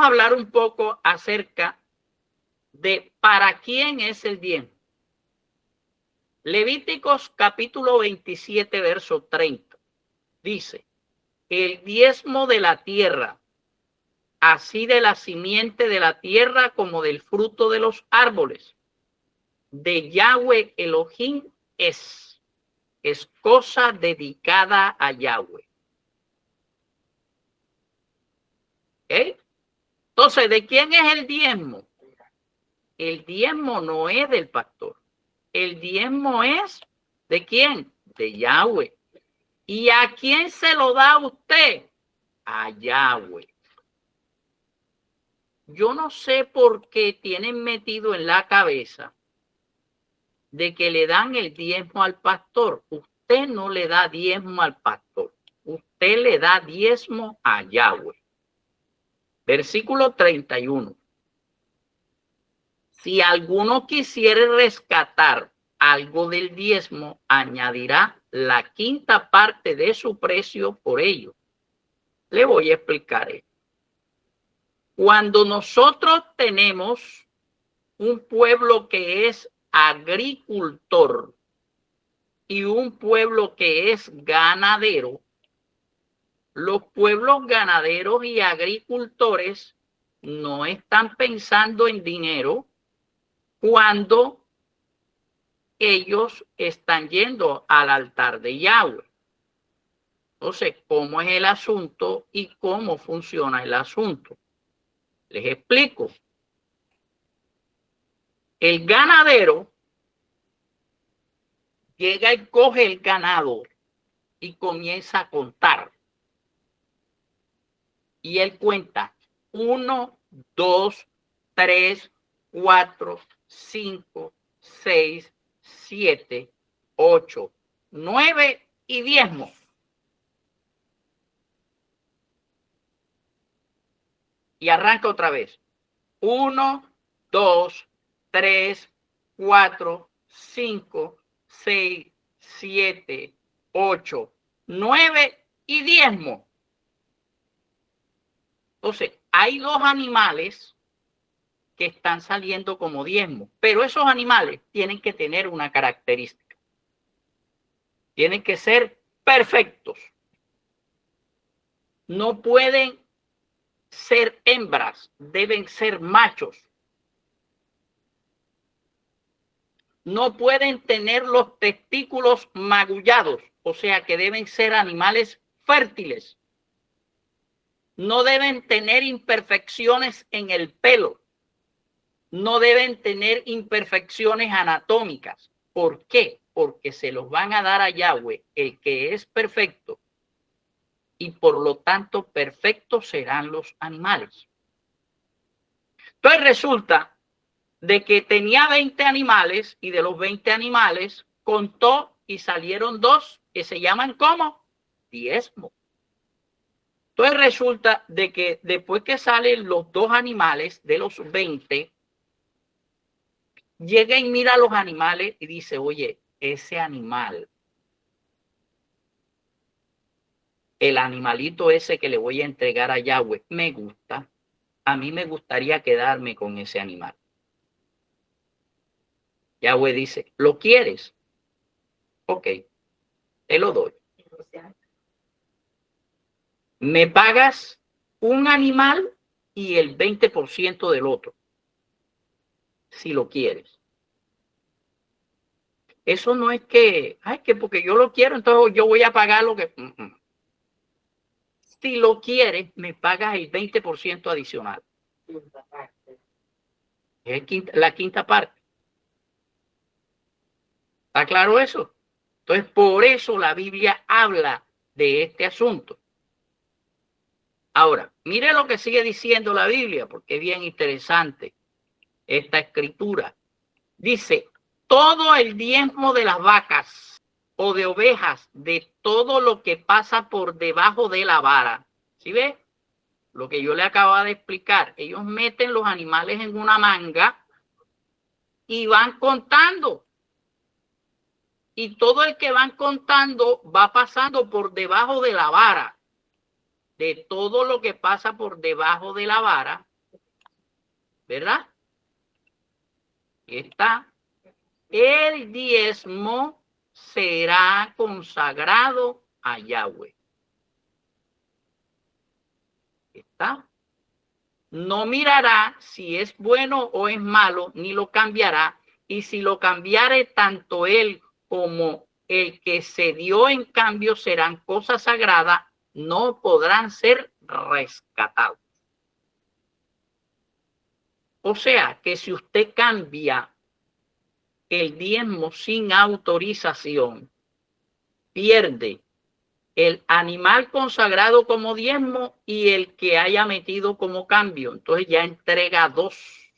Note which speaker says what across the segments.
Speaker 1: vamos a hablar un poco acerca de para quién es el diezmo. Levíticos capítulo 27, verso 30. Dice, el diezmo de la tierra, así de la simiente de la tierra como del fruto de los árboles, de Yahweh Elohim es cosa dedicada a Yahweh. ¿Okay? Entonces, ¿de quién es el diezmo? El diezmo no es del pastor. El diezmo es ¿de quién? De Yahweh. ¿Y a quién se lo da usted? A Yahweh. Yo no sé por qué tienen metido en la cabeza de que le dan el diezmo al pastor. Usted no le da diezmo al pastor. Usted le da diezmo a Yahweh. Versículo 31. Si alguno quisiere rescatar algo del diezmo, añadirá la quinta parte de su precio por ello. Le voy a explicar esto. Cuando nosotros tenemos un pueblo que es agricultor y un pueblo que es ganadero, los pueblos ganaderos y agricultores no están pensando en dinero cuando ellos están yendo al altar de Yahweh. Entonces, ¿cómo es el asunto y cómo funciona el asunto? Les explico. El ganadero llega y coge el ganado y comienza a contar. Y él cuenta 1, 2, 3, 4, 5, 6, 7, 8, 9 y diezmo. Y arranca otra vez. 1, 2, 3, 4, 5, 6, 7, 8, 9 y diezmo. Entonces, hay dos animales que están saliendo como diezmo, pero esos animales tienen que tener una característica. Tienen que ser perfectos. No pueden ser hembras, deben ser machos. No pueden tener los testículos magullados, o sea que deben ser animales fértiles. No deben tener imperfecciones en el pelo. No deben tener imperfecciones anatómicas. ¿Por qué? Porque se los van a dar a Yahweh, el que es perfecto, y por lo tanto perfectos serán los animales. Entonces resulta de que tenía 20 animales y de los 20 animales contó y salieron 2 que se llaman ¿cómo? Diezmo. Entonces resulta de que después que salen los 2 animales de los 20, llega y mira a los animales y dice, oye, ese animal, el animalito ese que le voy a entregar a Yahweh, me gusta. A mí me gustaría quedarme con ese animal. Yahweh dice, ¿lo quieres? Ok, te lo doy. Me pagas un animal y el 20% del otro, si lo quieres. Eso no es que, ay, que porque yo lo quiero, entonces yo voy a pagar lo que... Si lo quieres, me pagas el 20% adicional. Es la quinta parte. ¿Está claro eso? Entonces, por eso la Biblia habla de este asunto. Ahora, mire lo que sigue diciendo la Biblia, porque es bien interesante esta escritura. Dice, todo el diezmo de las vacas o de ovejas, de todo lo que pasa por debajo de la vara. ¿Sí ve? Lo que yo le acabo de explicar. Ellos meten los animales en una manga y van contando. Y todo el que van contando va pasando por debajo de la vara. De todo lo que pasa por debajo de la vara, ¿verdad? Aquí está. El diezmo será consagrado a Yahweh. ¿Está? No mirará si es bueno o es malo, ni lo cambiará. Y si lo cambiare, tanto él como el que se dio en cambio serán cosas sagradas, no podrán ser rescatados. O sea que si usted cambia el diezmo sin autorización, pierde el animal consagrado como diezmo y el que haya metido como cambio. Entonces ya entrega dos.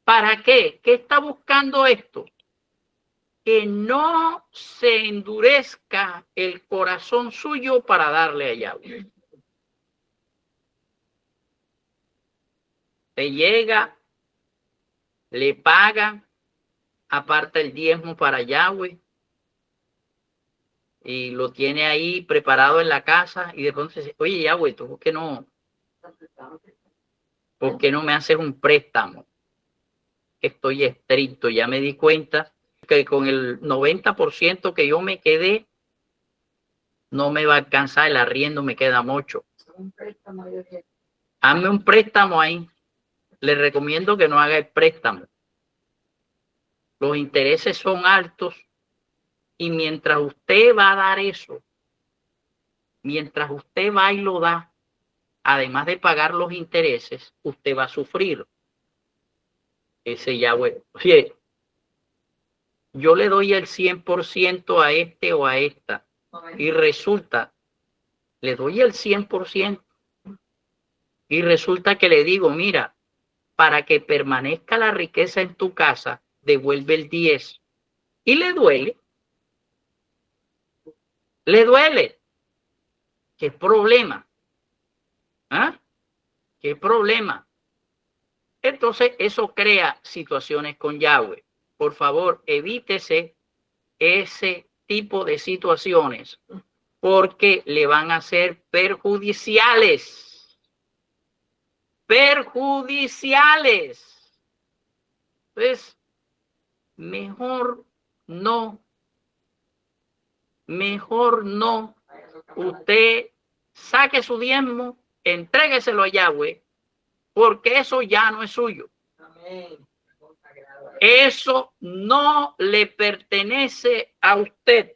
Speaker 1: ¿Para qué? ¿Qué está buscando esto? Que no se endurezca el corazón suyo para darle a Yahweh. Te llega, le paga, aparta el diezmo para Yahweh y lo tiene ahí preparado en la casa y de pronto dice, oye Yahweh, ¿tú por qué no me haces un préstamo? Estoy estricto, ya me di cuenta que con el 90% que yo me quedé, no me va a alcanzar, el arriendo me queda mucho. Hazme un préstamo ahí. Le recomiendo que no haga el préstamo. Los intereses son altos y mientras usted va a dar eso, mientras usted va y lo da, además de pagar los intereses, usted va a sufrir. Ese ya, bueno, oye, yo le doy el 100% a este o a esta y resulta, le doy el 100% y resulta que le digo, mira, para que permanezca la riqueza en tu casa, devuelve el 10%. Y le duele. Le duele. ¿Qué problema? ¿Ah? ¿Qué problema? Entonces, eso crea situaciones con Yahweh. Por favor, evítese ese tipo de situaciones porque le van a ser perjudiciales. Perjudiciales. Pues mejor no. Mejor no. Usted saque su diezmo, entrégueselo a Yahweh, porque eso ya no es suyo. Eso no le pertenece a usted.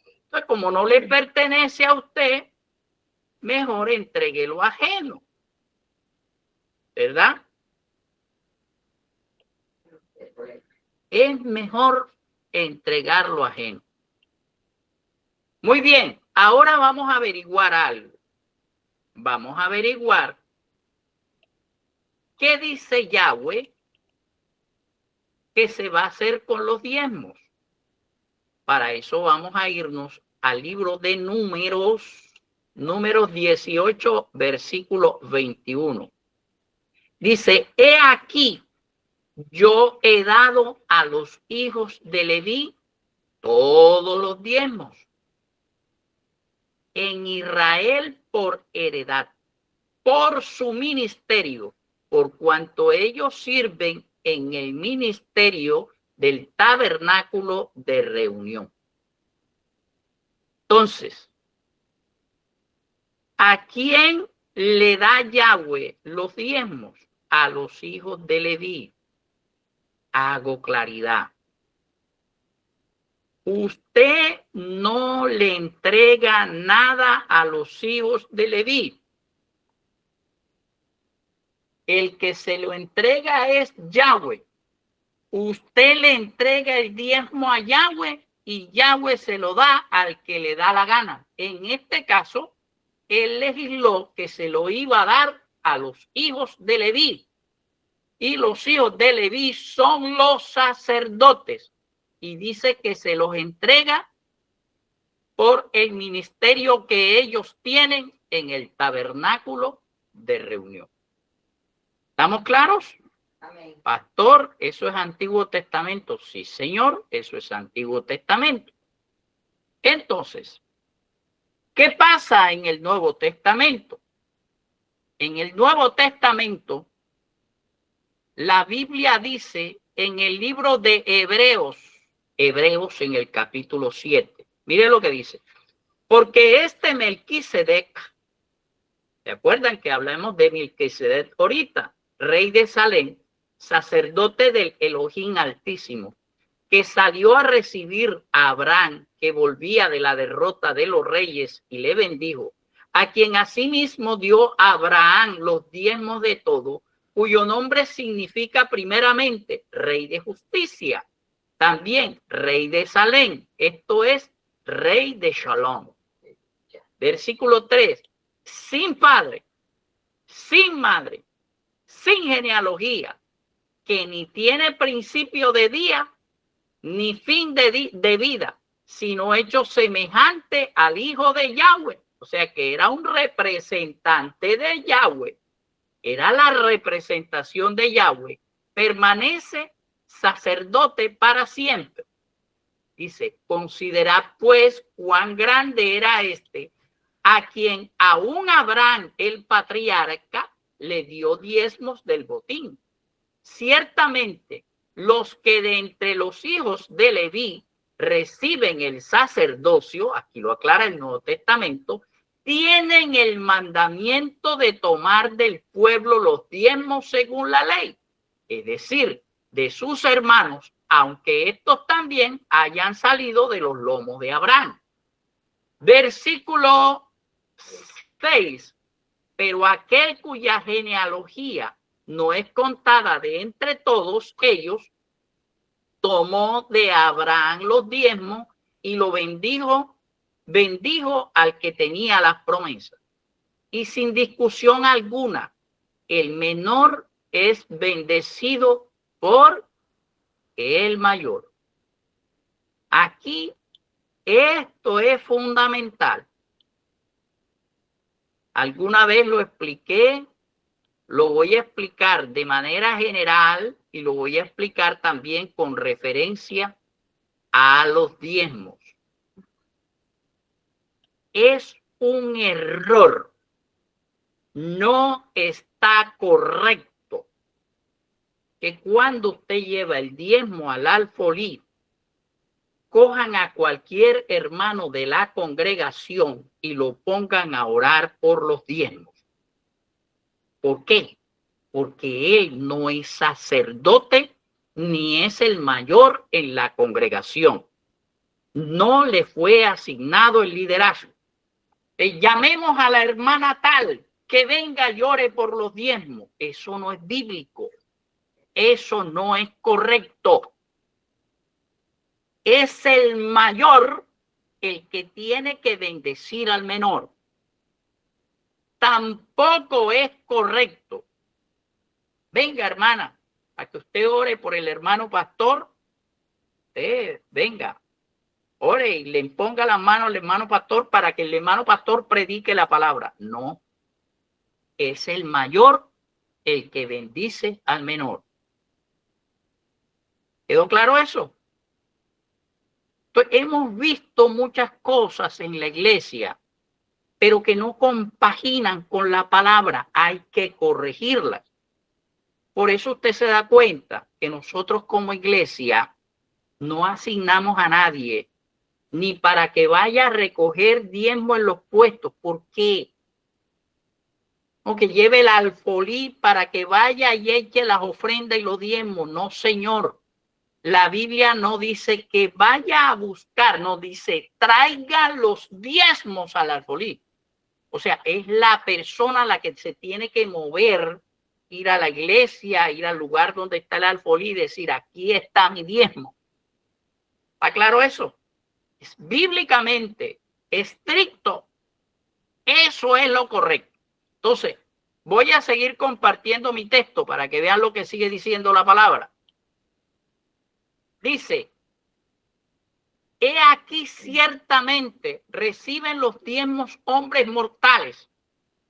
Speaker 1: Entonces, como no le pertenece a usted, mejor entréguelo ajeno. ¿Verdad? Es mejor entregarlo ajeno. Muy bien, ahora vamos a averiguar algo. Vamos a averiguar qué dice Yahweh que se va a hacer con los diezmos. Para eso vamos a irnos al libro de Números, Números 18, versículo 21. Dice, he aquí, yo he dado a los hijos de Leví todos los diezmos en Israel por heredad, por su ministerio, por cuanto ellos sirven en el ministerio del tabernáculo de reunión. Entonces, ¿a quién le da Yahweh los diezmos? A los hijos de Leví. Hago claridad. Usted no le entrega nada a los hijos de Leví. El que se lo entrega es Yahweh. Usted le entrega el diezmo a Yahweh y Yahweh se lo da al que le da la gana. En este caso, él legisló que se lo iba a dar a los hijos de Leví. Y los hijos de Leví son los sacerdotes. Y dice que se los entrega por el ministerio que ellos tienen en el tabernáculo de reunión. ¿Estamos claros? Amén. Pastor, ¿eso es Antiguo Testamento? Sí, señor, eso es Antiguo Testamento. Entonces, ¿Qué pasa en el Nuevo Testamento? En el Nuevo Testamento, la Biblia dice en el libro de Hebreos en el capítulo 7, mire lo que dice, porque este Melquisedec, ¿se acuerdan que hablamos de Melquisedec ahorita? Rey de Salem, sacerdote del Elohim Altísimo, que salió a recibir a Abraham, que volvía de la derrota de los reyes, y le bendijo, a quien asimismo dio a Abraham los diezmos de todo, cuyo nombre significa primeramente Rey de Justicia, también Rey de Salem, esto es Rey de Shalom. Versículo 3, sin padre, sin madre, sin genealogía, que ni tiene principio de día, ni fin de vida, sino hecho semejante al Hijo de Yahweh. O sea que era un representante de Yahweh, era la representación de Yahweh, permanece sacerdote para siempre. Dice, considerad pues cuán grande era este, a quien aún Abraham el patriarca le dio diezmos del botín. Ciertamente, los que de entre los hijos de Leví reciben el sacerdocio, aquí lo aclara el Nuevo Testamento, tienen el mandamiento de tomar del pueblo los diezmos según la ley, es decir, de sus hermanos, aunque estos también hayan salido de los lomos de Abraham. Versículo 6. Pero aquel cuya genealogía no es contada de entre todos ellos, tomó de Abraham los diezmos y lo bendijo al que tenía las promesas. Y sin discusión alguna, el menor es bendecido por el mayor. Aquí esto es fundamental. Alguna vez lo expliqué, lo voy a explicar de manera general y lo voy a explicar también con referencia a los diezmos. Es un error. No está correcto que cuando usted lleva el diezmo al alfolí, cojan a cualquier hermano de la congregación y lo pongan a orar por los diezmos. ¿Por qué? Porque él no es sacerdote ni es el mayor en la congregación. No le fue asignado el liderazgo. Llamemos a la hermana tal que venga y ore por los diezmos. Eso no es bíblico. Eso no es correcto. Es el mayor el que tiene que bendecir al menor. Tampoco es correcto. Venga, hermana, a que usted ore por el hermano pastor. Venga, ore y le imponga las manos al hermano pastor para que el hermano pastor predique la palabra. No, es el mayor el que bendice al menor. ¿Quedó claro eso? Entonces, hemos visto muchas cosas en la iglesia, pero que no compaginan con la palabra. Hay que corregirlas. Por eso usted se da cuenta que nosotros como iglesia no asignamos a nadie ni para que vaya a recoger diezmo en los puestos. ¿Por qué? O que lleve el alfolí para que vaya y eche las ofrendas y los diezmos. No, señor. La Biblia no dice que vaya a buscar, no dice traiga los diezmos al alfolí. O sea, es la persona la que se tiene que mover, ir a la iglesia, ir al lugar donde está el alfolí y decir, aquí está mi diezmo. ¿Está claro eso? Es bíblicamente estricto. Eso es lo correcto. Entonces, voy a seguir compartiendo mi texto para que vean lo que sigue diciendo la palabra. Dice, he aquí ciertamente reciben los diezmos hombres mortales,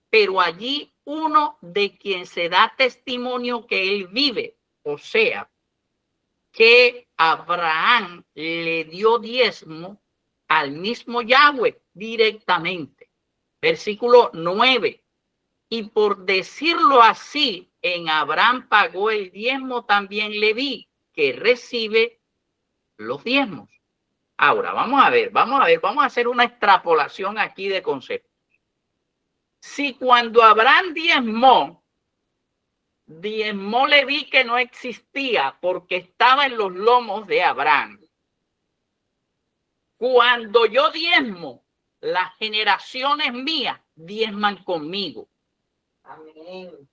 Speaker 1: pero allí uno de quien se da testimonio que él vive, o sea, que Abraham le dio diezmo al mismo Yahweh directamente. Versículo 9. Y por decirlo así, en Abraham pagó el diezmo también Leví, que recibe los diezmos. Ahora, vamos a hacer una extrapolación aquí de conceptos. Si cuando Abraham diezmó Leví, que no existía porque estaba en los lomos de Abraham. Cuando yo diezmo, las generaciones mías diezman conmigo. Amén.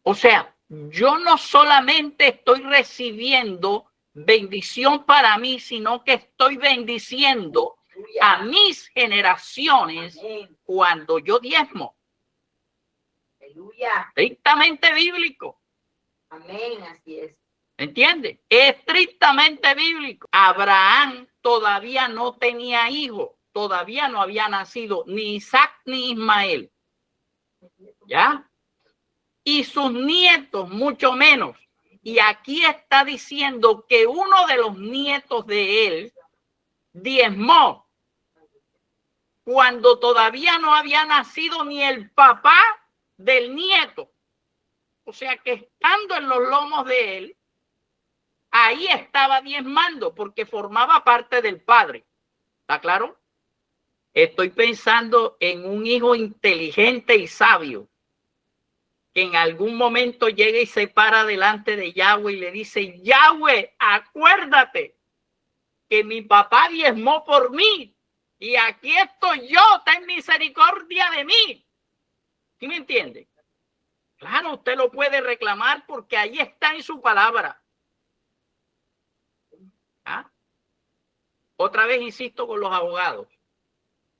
Speaker 1: O sea, yo no solamente estoy recibiendo bendición para mí, sino que estoy bendiciendo a mis generaciones. Amén. Cuando yo diezmo. Aleluya. Estrictamente bíblico. Amén, así es. ¿Entiende? Estrictamente bíblico. Abraham todavía no tenía hijos, todavía no había nacido ni Isaac ni Ismael. ¿Ya? Y sus nietos mucho menos. Y aquí está diciendo que uno de los nietos de él diezmó cuando todavía no había nacido ni el papá del nieto. O sea que estando en los lomos de él, ahí estaba diezmando porque formaba parte del padre. ¿Está claro? Estoy pensando en un hijo inteligente y sabio que en algún momento llega y se para delante de Yahweh y le dice: Yahweh, acuérdate que mi papá diezmó por mí y aquí estoy yo, ten misericordia de mí. ¿Sí me entiende? Claro, usted lo puede reclamar porque ahí está en su palabra. ¿Ah? Otra vez insisto con los abogados.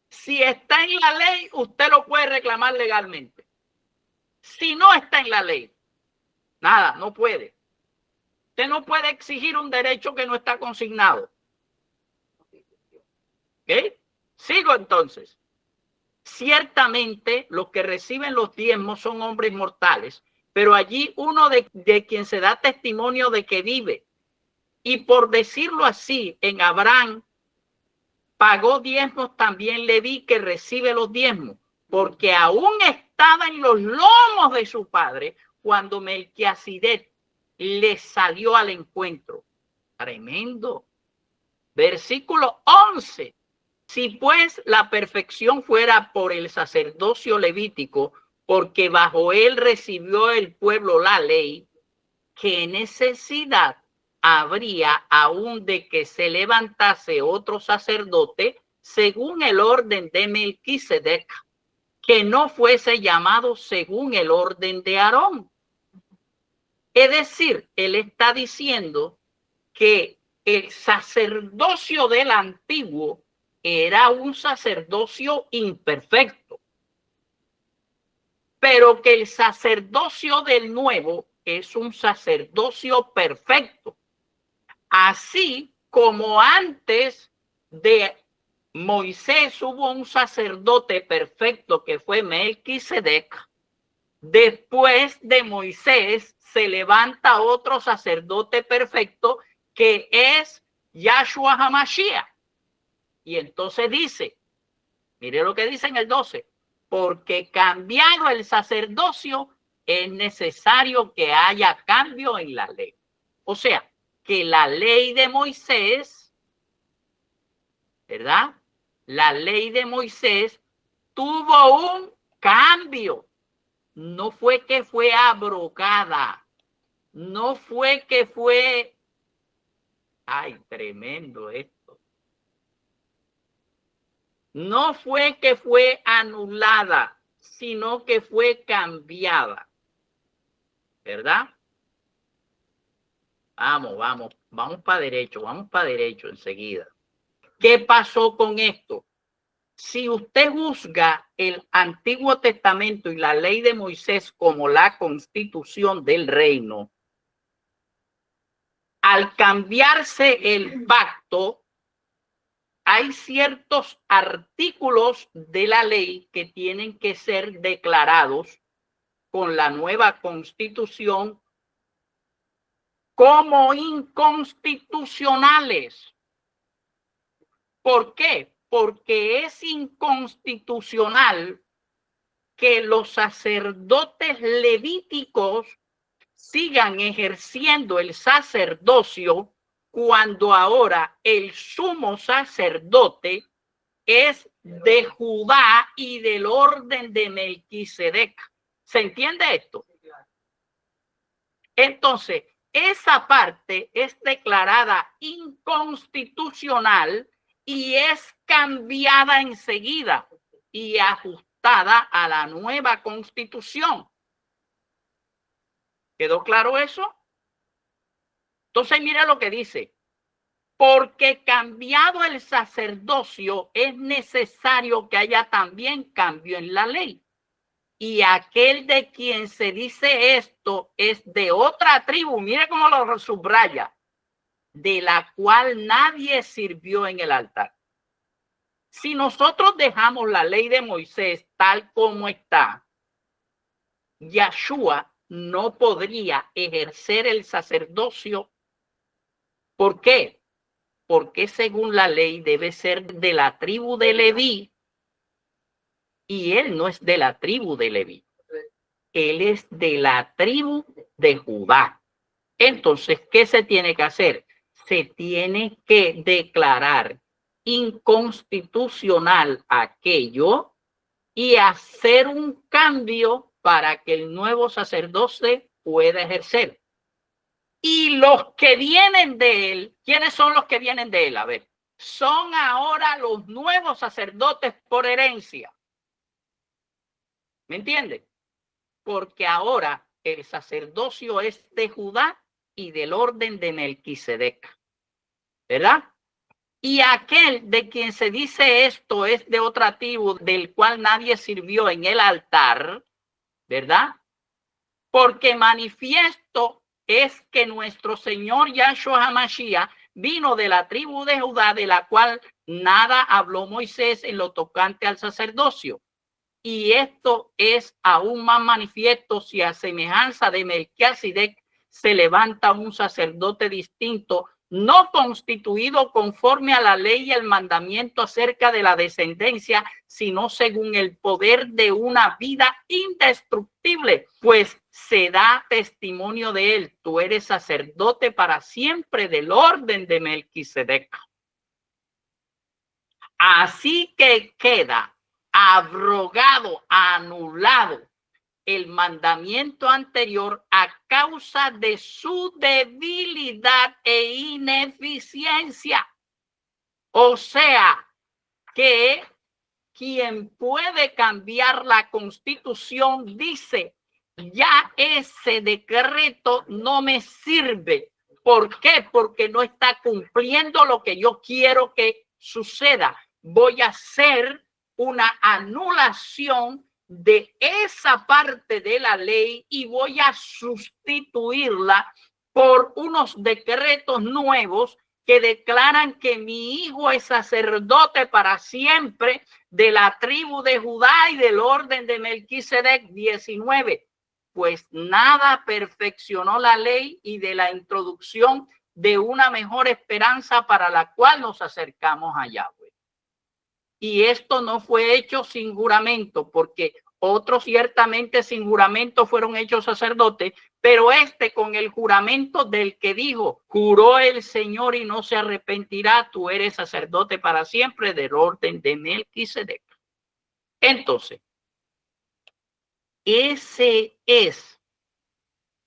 Speaker 1: Si está en la ley, usted lo puede reclamar legalmente. Si no está en la ley, nada, no puede. Usted no puede exigir un derecho que no está consignado. ¿Ok? Sigo entonces. Ciertamente los que reciben los diezmos son hombres mortales, pero allí uno de quien se da testimonio de que vive. Y por decirlo así, en Abraham pagó diezmos también Leví, que recibe los diezmos, porque aún estaba en los lomos de su padre cuando Melquisedec le salió al encuentro. Tremendo. Versículo 11. Si pues la perfección fuera por el sacerdocio levítico, porque bajo él recibió el pueblo la ley, ¿qué necesidad habría aún de que se levantase otro sacerdote según el orden de Melquisedec, que no fuese llamado según el orden de Aarón? Es decir, él está diciendo que el sacerdocio del antiguo era un sacerdocio imperfecto, pero que el sacerdocio del nuevo es un sacerdocio perfecto. Así como antes de Moisés hubo un sacerdote perfecto que fue Melquisedec, después de Moisés se levanta otro sacerdote perfecto que es Yahshua HaMashiach. Y entonces dice, mire lo que dice en el 12, porque cambiado el sacerdocio es necesario que haya cambio en la ley. O sea, que la ley de Moisés, ¿verdad? La ley de Moisés tuvo un cambio. No fue que fue abrogada. No fue que fue... Ay, tremendo esto. No fue que fue anulada, sino que fue cambiada. ¿Verdad? Vamos para derecho enseguida. ¿Qué pasó con esto? Si usted juzga el Antiguo Testamento y la ley de Moisés como la constitución del reino, al cambiarse el pacto, hay ciertos artículos de la ley que tienen que ser declarados con la nueva constitución como inconstitucionales. ¿Por qué? porque es inconstitucional que los sacerdotes levíticos sigan ejerciendo el sacerdocio cuando ahora el sumo sacerdote es de Judá y del orden de Melquisedec. ¿Se entiende esto? Entonces, esa parte es declarada inconstitucional y es cambiada enseguida y ajustada a la nueva constitución. ¿Quedó claro eso? Entonces, mira lo que dice. Porque cambiado el sacerdocio, es necesario que haya también cambio en la ley. Y aquel de quien se dice esto es de otra tribu, mire cómo lo subraya, de la cual nadie sirvió en el altar. Si nosotros dejamos la ley de Moisés tal como está, Yahshua no podría ejercer el sacerdocio. ¿Por qué? Porque según la ley debe ser de la tribu de Leví y él no es de la tribu de Leví. Él es de la tribu de Judá. Entonces, ¿qué se tiene que hacer? Se tiene que declarar inconstitucional aquello y hacer un cambio para que el nuevo sacerdote pueda ejercer. Y los que vienen de él, ¿quiénes son los que vienen de él? A ver, son ahora los nuevos sacerdotes por herencia. ¿Me entienden? Porque ahora el sacerdocio es de Judá y del orden de Melquisedec, ¿verdad? Y aquel de quien se dice esto es de otra tribu, del cual nadie sirvió en el altar, ¿verdad? Porque manifiesto es que nuestro Señor Yahshua HaMashiach vino de la tribu de Judá, de la cual nada habló Moisés en lo tocante al sacerdocio. Y esto es aún más manifiesto si a semejanza de Melquisedec se levanta un sacerdote distinto, no constituido conforme a la ley y el mandamiento acerca de la descendencia, sino según el poder de una vida indestructible, pues se da testimonio de él. Tú eres sacerdote para siempre del orden de Melquisedec. Así que queda abrogado, anulado el mandamiento anterior a causa de su debilidad e ineficiencia. O sea, que quien puede cambiar la Constitución dice, ya ese decreto no me sirve. ¿Por qué? Porque no está cumpliendo lo que yo quiero que suceda. Voy a hacer una anulación de esa parte de la ley y voy a sustituirla por unos decretos nuevos que declaran que mi hijo es sacerdote para siempre de la tribu de Judá y del orden de Melquisedec. 19. Pues nada perfeccionó la ley y de la introducción de una mejor esperanza para la cual nos acercamos a Yahweh. Y esto no fue hecho sin juramento, porque otros ciertamente sin juramento fueron hechos sacerdotes, pero este con el juramento del que dijo, juró el Señor y no se arrepentirá, tú eres sacerdote para siempre del orden de Melquisedec. Entonces, ese es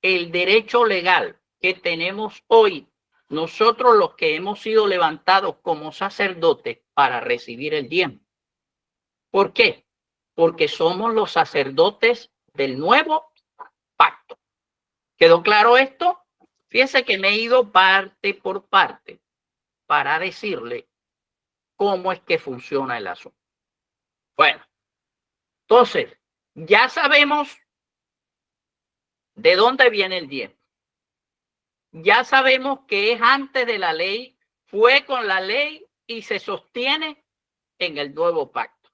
Speaker 1: el derecho legal que tenemos hoy nosotros los que hemos sido levantados como sacerdotes para recibir el diezmo. ¿Por qué? Porque somos los sacerdotes del nuevo pacto. ¿Quedó claro esto? Fíjense que me he ido parte por parte para decirle cómo es que funciona el asunto. Bueno, entonces, ya sabemos de dónde viene el diezmo. Ya sabemos que es antes de la ley, fue con la ley y se sostiene en el nuevo pacto.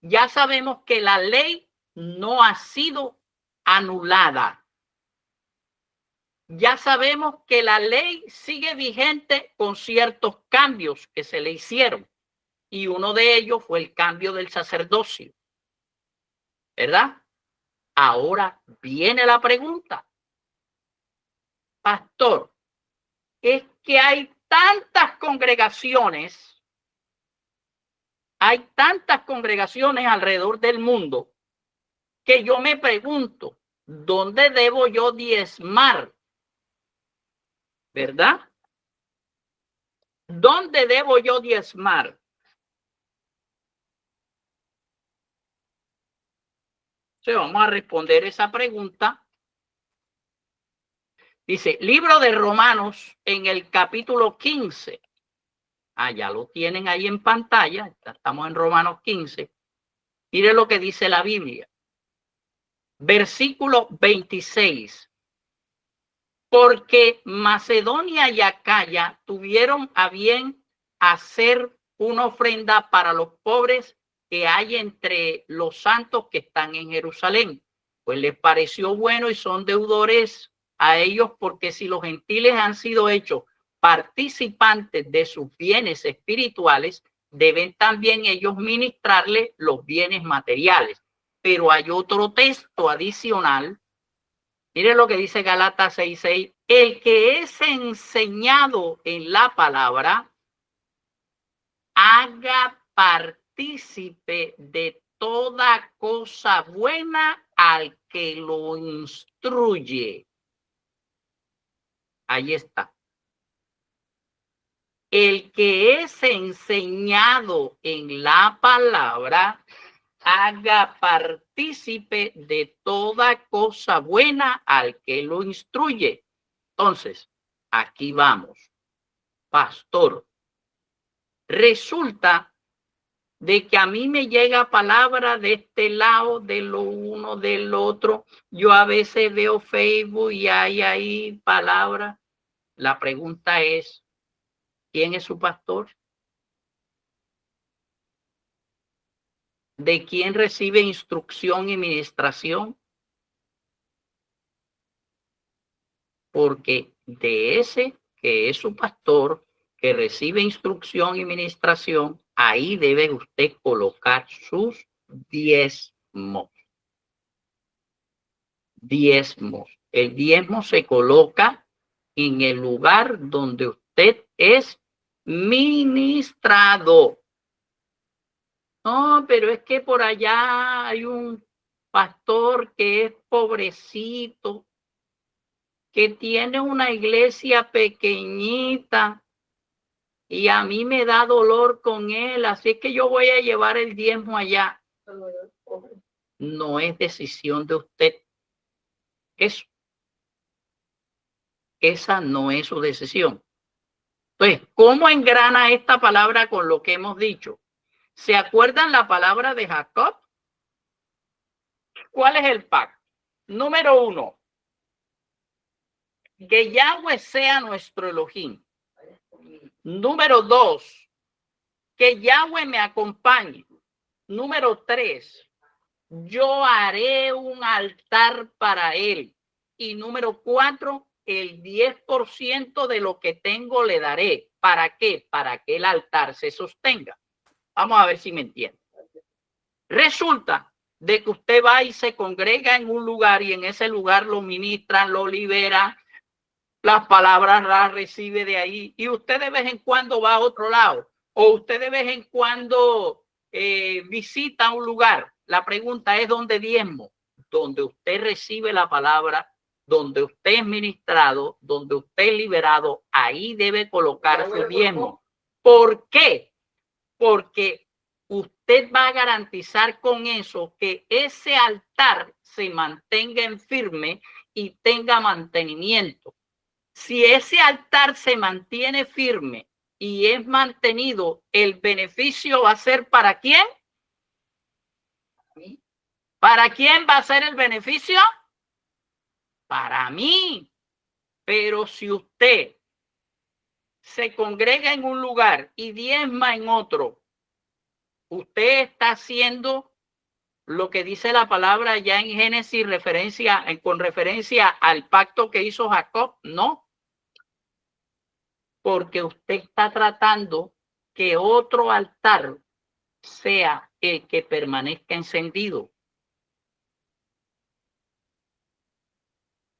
Speaker 1: Ya sabemos que la ley no ha sido anulada. Ya sabemos que la ley sigue vigente con ciertos cambios que se le hicieron. y uno de ellos fue el cambio del sacerdocio, ¿verdad? Ahora viene la pregunta, pastor, es que hay tantas congregaciones alrededor del mundo que yo me pregunto, ¿dónde debo yo diezmar? ¿Verdad? ¿Dónde debo yo diezmar? Vamos a responder esa pregunta. Dice, libro de Romanos en el capítulo 15. Ya lo tienen ahí en pantalla. Estamos en Romanos 15. Mire lo que dice la Biblia. Versículo 26. Porque Macedonia y Acaya tuvieron a bien hacer una ofrenda para los pobres que hay entre los santos que están en Jerusalén. Pues les pareció bueno y son deudores a ellos, porque si los gentiles han sido hechos participantes de sus bienes espirituales, deben también ellos ministrarles los bienes materiales. Pero hay otro texto adicional. Mire lo que dice Gálatas 6:6. El que es enseñado en la palabra, haga partícipe de toda cosa buena al que lo instruye. Ahí está. El que es enseñado en la palabra, haga partícipe de toda cosa buena al que lo instruye. Entonces, aquí vamos. Pastor, resulta de que a mí me llega palabra de este lado, de lo uno, del otro. Yo a veces veo Facebook y hay ahí palabras. La pregunta es, ¿quién es su pastor? ¿De quién recibe instrucción y ministración? Porque de ese que es su pastor, que recibe instrucción y ministración, ahí debe usted colocar sus diezmos. Diezmos. El diezmo se coloca en el lugar donde usted es ministrado. No, pero es que por allá hay un pastor que es pobrecito, que tiene una iglesia pequeñita y a mí me da dolor con él, así es que yo voy a llevar el diezmo allá. No es decisión de usted. Eso. Esa no es su decisión. Entonces, ¿cómo engrana esta palabra con lo que hemos dicho? ¿Se acuerdan la palabra de Jacob? ¿Cuál es el pacto? Número 1, que Yahweh sea nuestro Elohim. Número 2, que Yahweh me acompañe. Número 3, yo haré un altar para él. Y número 4, el 10% de lo que tengo le daré. ¿Para qué? Para que el altar se sostenga. Vamos a ver si me entiende. Resulta de que usted va y se congrega en un lugar y en ese lugar lo ministran, lo liberan, las palabras las recibe de ahí y usted de vez en cuando va a otro lado o usted de vez en cuando visita un lugar. La pregunta es ¿dónde diezmo? Donde usted recibe la palabra, donde usted es ministrado, donde usted es liberado, ahí debe colocar su diezmo. ¿Por qué? Porque usted va a garantizar con eso que ese altar se mantenga en firme y tenga mantenimiento. Si ese altar se mantiene firme y es mantenido, el beneficio va a ser ¿para quién? ¿Para quién va a ser el beneficio? Para mí. Pero si usted se congrega en un lugar y diezma en otro, usted está haciendo lo que dice la palabra ya en Génesis con referencia al pacto que hizo Jacob. No, porque usted está tratando que otro altar sea el que permanezca encendido.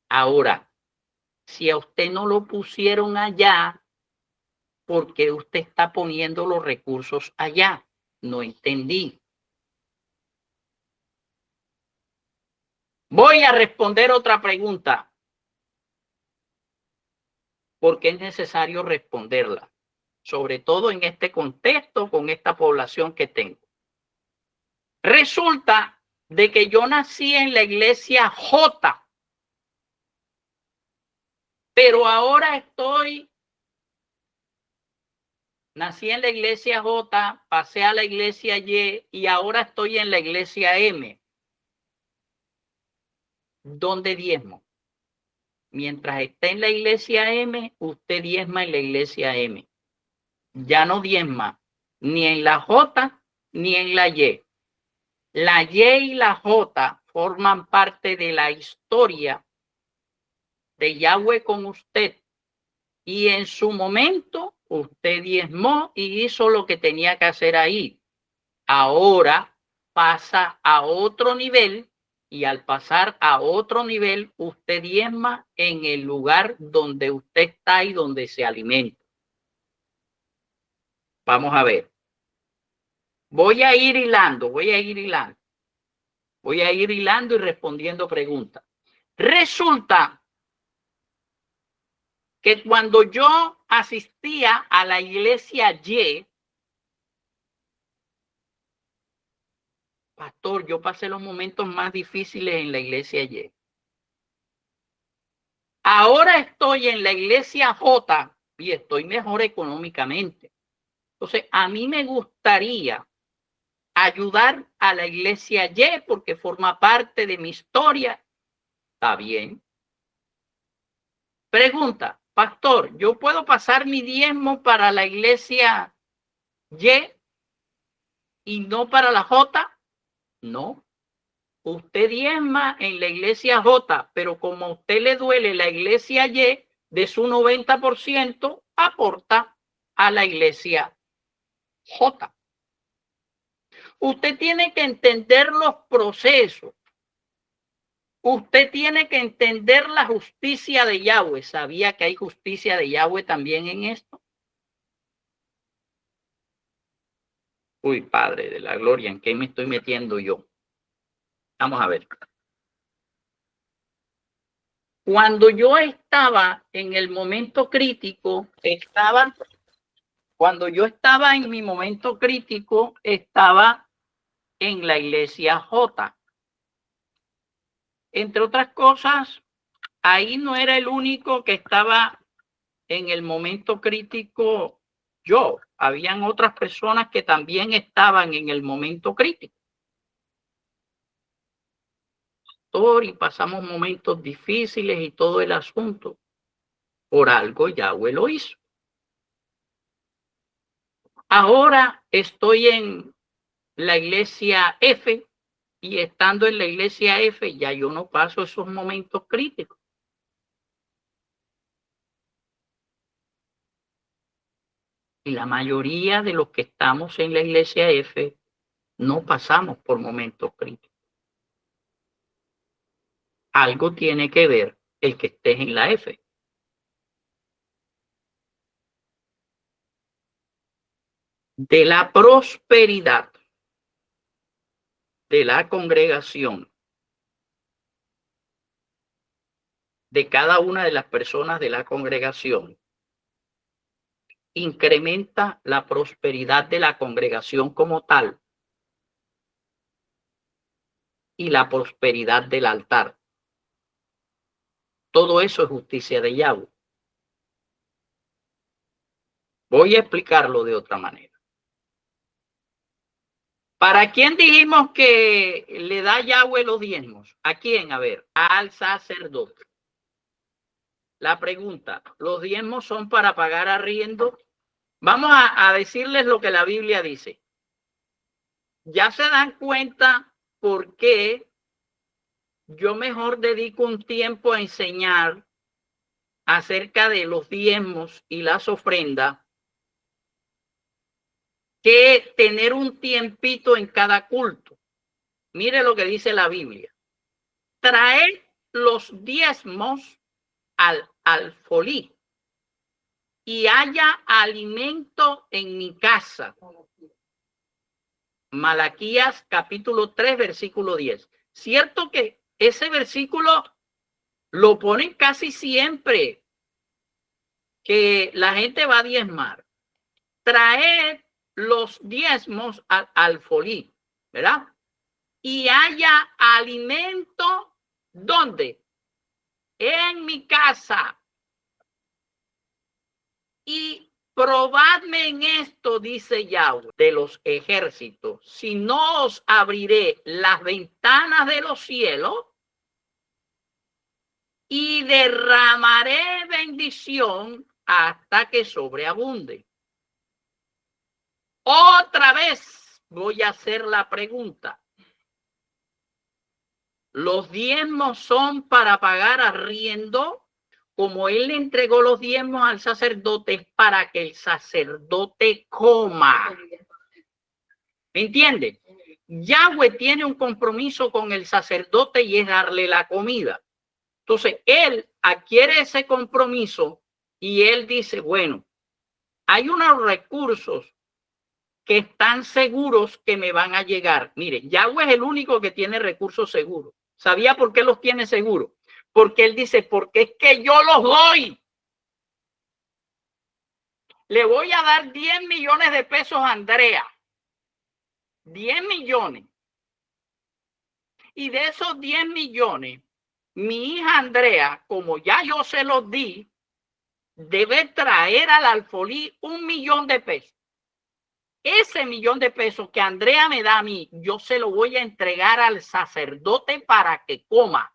Speaker 1: Ahora, si a usted no lo pusieron allá, ¿por qué usted está poniendo los recursos allá? No entendí. Voy a responder otra pregunta, porque es necesario responderla, sobre todo en este contexto, con esta población que tengo. Resulta de que yo nací en la iglesia J, pero ahora nací en la iglesia J, pasé a la iglesia Y ahora estoy en la iglesia M. ¿Dónde diezmo? Mientras esté en la iglesia M, usted diezma en la iglesia M. Ya no diezma ni en la J ni en la Y. La Y y la J forman parte de la historia de Yahweh con usted. Y en su momento, usted diezmó y hizo lo que tenía que hacer ahí. Ahora pasa a otro nivel y al pasar a otro nivel, usted diezma en el lugar donde usted está y donde se alimenta. Vamos a ver. Voy a ir hilando y respondiendo preguntas. Resulta que cuando yo asistía a la iglesia Y, pastor, yo pasé los momentos más difíciles en la iglesia Y. Ahora estoy en la iglesia J y estoy mejor económicamente. Entonces, a mí me gustaría ayudar a la iglesia Y porque forma parte de mi historia. Está bien. Pregunta, pastor, ¿yo puedo pasar mi diezmo para la iglesia Y no para la J? No. Usted diezma en la iglesia J, pero como a usted le duele la iglesia Y, de su 90% aporta a la iglesia J. Usted tiene que entender los procesos. Usted tiene que entender la justicia de Yahweh. ¿Sabía que hay justicia de Yahweh también en esto? Uy, Padre de la gloria, ¿en qué me estoy metiendo yo? Vamos a ver. Cuando yo estaba en el momento crítico, cuando yo estaba en mi momento crítico, estaba en la iglesia J. Entre otras cosas, ahí no era el único que estaba en el momento crítico yo. Habían otras personas que también estaban en el momento crítico. Y pasamos momentos difíciles y todo el asunto. Por algo Yahweh lo hizo. Ahora estoy en la iglesia F y estando en la iglesia F ya yo no paso esos momentos críticos. Y la mayoría de los que estamos en la iglesia F no pasamos por momentos críticos. Algo tiene que ver el que estés en la F. De la prosperidad de la congregación, de cada una de las personas de la congregación, incrementa la prosperidad de la congregación como tal y la prosperidad del altar. Todo eso es justicia de Yahweh. Voy a explicarlo de otra manera. ¿Para quién dijimos que le da Yahweh los diezmos? ¿A quién? A ver, al sacerdote. La pregunta, ¿los diezmos son para pagar arriendo? Vamos a decirles lo que la Biblia dice. Ya se dan cuenta por qué yo mejor dedico un tiempo a enseñar acerca de los diezmos y las ofrendas que tener un tiempito en cada culto. Mire lo que dice la Biblia. Traed los diezmos al alfolí y haya alimento en mi casa. Malaquías capítulo 3, versículo 10. Cierto que ese versículo lo ponen casi siempre que la gente va a diezmar. Traed los diezmos al alfolí, ¿verdad? Y haya alimento, ¿dónde? En mi casa. Y probadme en esto, dice Yahweh de los ejércitos, si no os abriré las ventanas de los cielos y derramaré bendición hasta que sobreabunde. Otra vez voy a hacer la pregunta. Los diezmos son para pagar arriendo, como él le entregó los diezmos al sacerdote para que el sacerdote coma. ¿Me entiende? Yahweh tiene un compromiso con el sacerdote y es darle la comida. Entonces, él adquiere ese compromiso y él dice, bueno, hay unos recursos que están seguros que me van a llegar. Mire, Yahweh es el único que tiene recursos seguros. ¿Sabía por qué los tiene seguros? Porque él dice, porque es que yo los doy. Le voy a dar 10 millones de pesos a Andrea. 10 millones. Y de esos 10 millones, mi hija Andrea, como ya yo se los di, debe traer al alfolí 1 millón de pesos. Ese millón de pesos que Andrea me da a mí, yo se lo voy a entregar al sacerdote para que coma.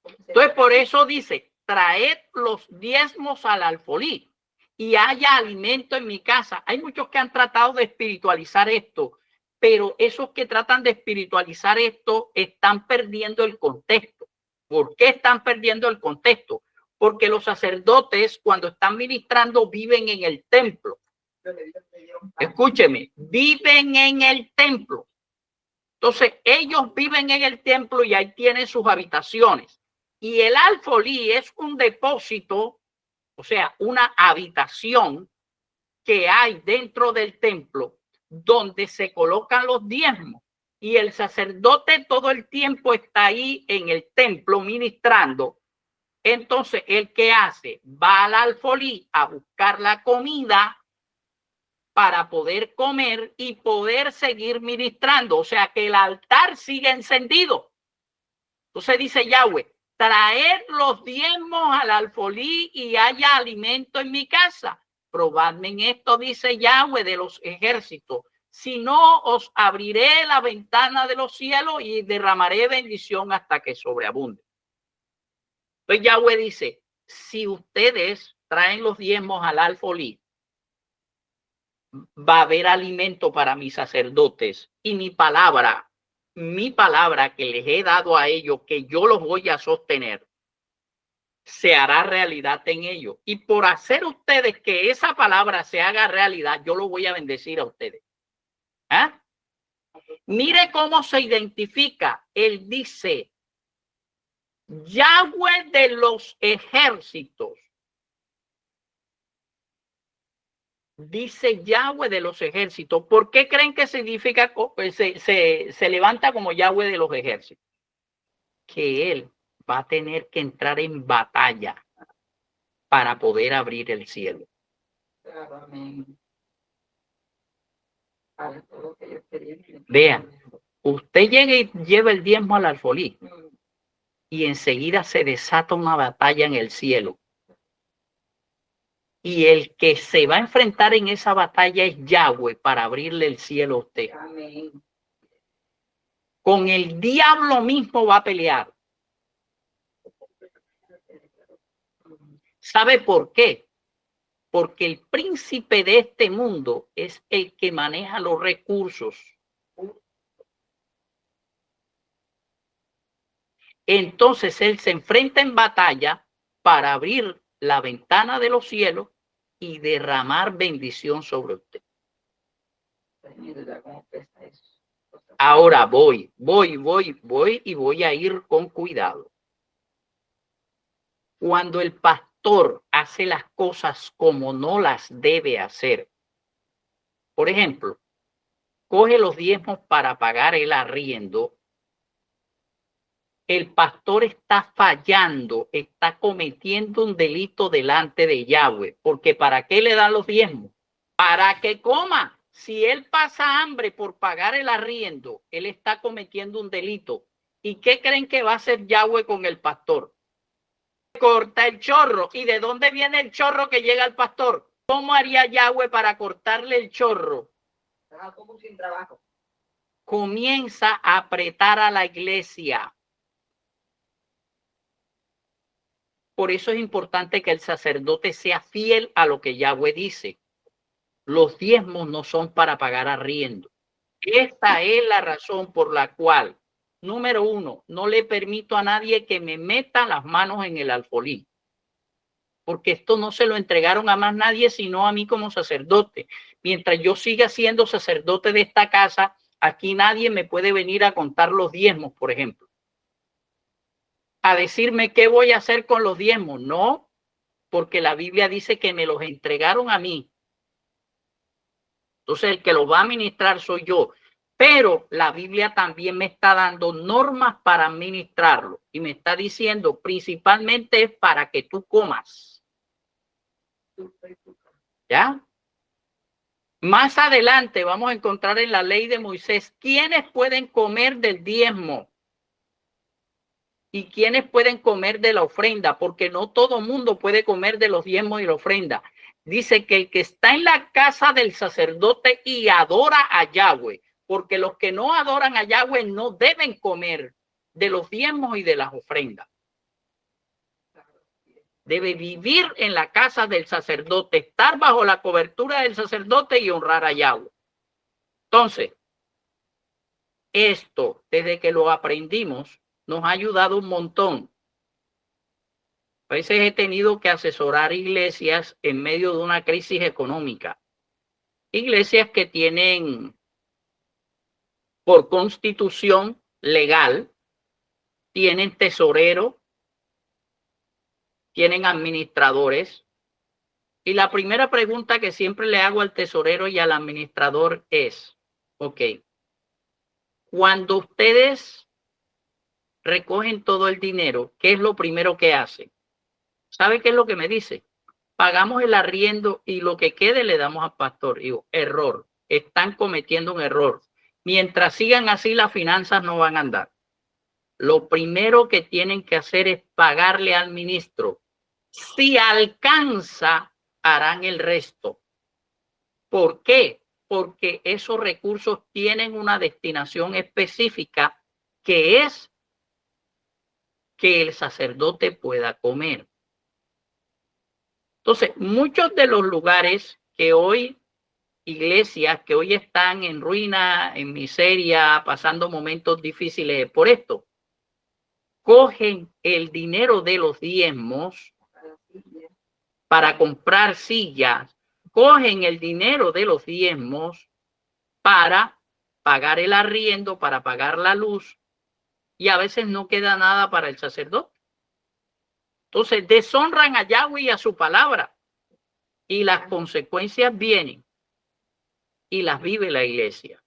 Speaker 1: Entonces, por eso dice, traed los diezmos al alfolí y haya alimento en mi casa. Hay muchos que han tratado de espiritualizar esto, pero esos que tratan de espiritualizar esto están perdiendo el contexto. ¿Por qué están perdiendo el contexto? Porque los sacerdotes, cuando están ministrando, viven en el templo. Escúcheme, viven en el templo. Entonces, ellos viven en el templo y ahí tienen sus habitaciones. Y el alfolí es un depósito, o sea, una habitación que hay dentro del templo donde se colocan los diezmos. Y el sacerdote todo el tiempo está ahí en el templo ministrando. Entonces, ¿el qué hace? Va al alfolí a buscar la comida para poder comer y poder seguir ministrando. O sea, que el altar sigue encendido. Entonces dice Yahweh, traed los diezmos al alfolí y haya alimento en mi casa. Probadme en esto, dice Yahweh de los ejércitos. Si no, os abriré la ventana de los cielos y derramaré bendición hasta que sobreabunde. Entonces Yahweh dice, si ustedes traen los diezmos al alfolí, va a haber alimento para mis sacerdotes y mi palabra que les he dado a ellos, que yo los voy a sostener, se hará realidad en ellos. Y por hacer ustedes que esa palabra se haga realidad, yo lo voy a bendecir a ustedes. ¿Ah? Mire cómo se identifica. Él dice, Yahweh de los ejércitos. Dice Yahweh de los ejércitos. ¿Por qué creen que significa, se levanta como Yahweh de los ejércitos? Que él va a tener que entrar en batalla para poder abrir el cielo. Vean, usted llega y lleva el diezmo al alfolí y enseguida se desata una batalla en el cielo. Y el que se va a enfrentar en esa batalla es Yahweh para abrirle el cielo a usted. Amén. Con el diablo mismo va a pelear. ¿Sabe por qué? Porque el príncipe de este mundo es el que maneja los recursos. Entonces él se enfrenta en batalla para abrir la ventana de los cielos y derramar bendición sobre usted. Ahora voy y voy a ir con cuidado. Cuando el pastor hace las cosas como no las debe hacer, por ejemplo, coge los diezmos para pagar el arriendo, el pastor está fallando, está cometiendo un delito delante de Yahweh, porque ¿para qué le dan los diezmos? Para que coma. Si él pasa hambre por pagar el arriendo, él está cometiendo un delito. ¿Y qué creen que va a hacer Yahweh con el pastor? Corta el chorro. ¿Y de dónde viene el chorro que llega al pastor? ¿Cómo haría Yahweh para cortarle el chorro? Como sin trabajo. Comienza a apretar a la iglesia. Por eso es importante que el sacerdote sea fiel a lo que Yahweh dice. Los diezmos no son para pagar arriendo. Esta es la razón por la cual, número uno, no le permito a nadie que me meta las manos en el alfolí. Porque esto no se lo entregaron a más nadie, sino a mí como sacerdote. Mientras yo siga siendo sacerdote de esta casa, aquí nadie me puede venir a contar los diezmos, por ejemplo. A decirme qué voy a hacer con los diezmos. No, porque la Biblia dice que me los entregaron a mí. Entonces el que los va a administrar soy yo. Pero la Biblia también me está dando normas para administrarlo. Y me está diciendo principalmente es para que tú comas. ¿Ya? Más adelante vamos a encontrar en la ley de Moisés quiénes pueden comer del diezmo y quiénes pueden comer de la ofrenda, porque no todo mundo puede comer de los diezmos y la ofrenda. Dice que el que está en la casa del sacerdote y adora a Yahweh, porque los que no adoran a Yahweh no deben comer de los diezmos y de las ofrendas. Debe vivir en la casa del sacerdote, estar bajo la cobertura del sacerdote y honrar a Yahweh. Entonces, esto, desde que lo aprendimos, nos ha ayudado un montón. A veces he tenido que asesorar iglesias en medio de una crisis económica. Iglesias que tienen por constitución legal, tienen tesorero, tienen administradores. Y la primera pregunta que siempre le hago al tesorero y al administrador es, ok, cuando ustedes recogen todo el dinero, ¿qué es lo primero que hacen? ¿Sabe qué es lo que me dice? Pagamos el arriendo y lo que quede le damos al pastor. Digo, error. Están cometiendo un error. Mientras sigan así, las finanzas no van a andar. Lo primero que tienen que hacer es pagarle al ministro. Si alcanza, harán el resto. ¿Por qué? Porque esos recursos tienen una destinación específica que es que el sacerdote pueda comer. Entonces, muchos de los lugares que hoy, iglesias que hoy están en ruina, en miseria, pasando momentos difíciles por esto, cogen el dinero de los diezmos para comprar sillas, cogen el dinero de los diezmos para pagar el arriendo, para pagar la luz, y a veces no queda nada para el sacerdote. Entonces deshonran a Yahweh y a su palabra, y las consecuencias vienen y las vive la iglesia.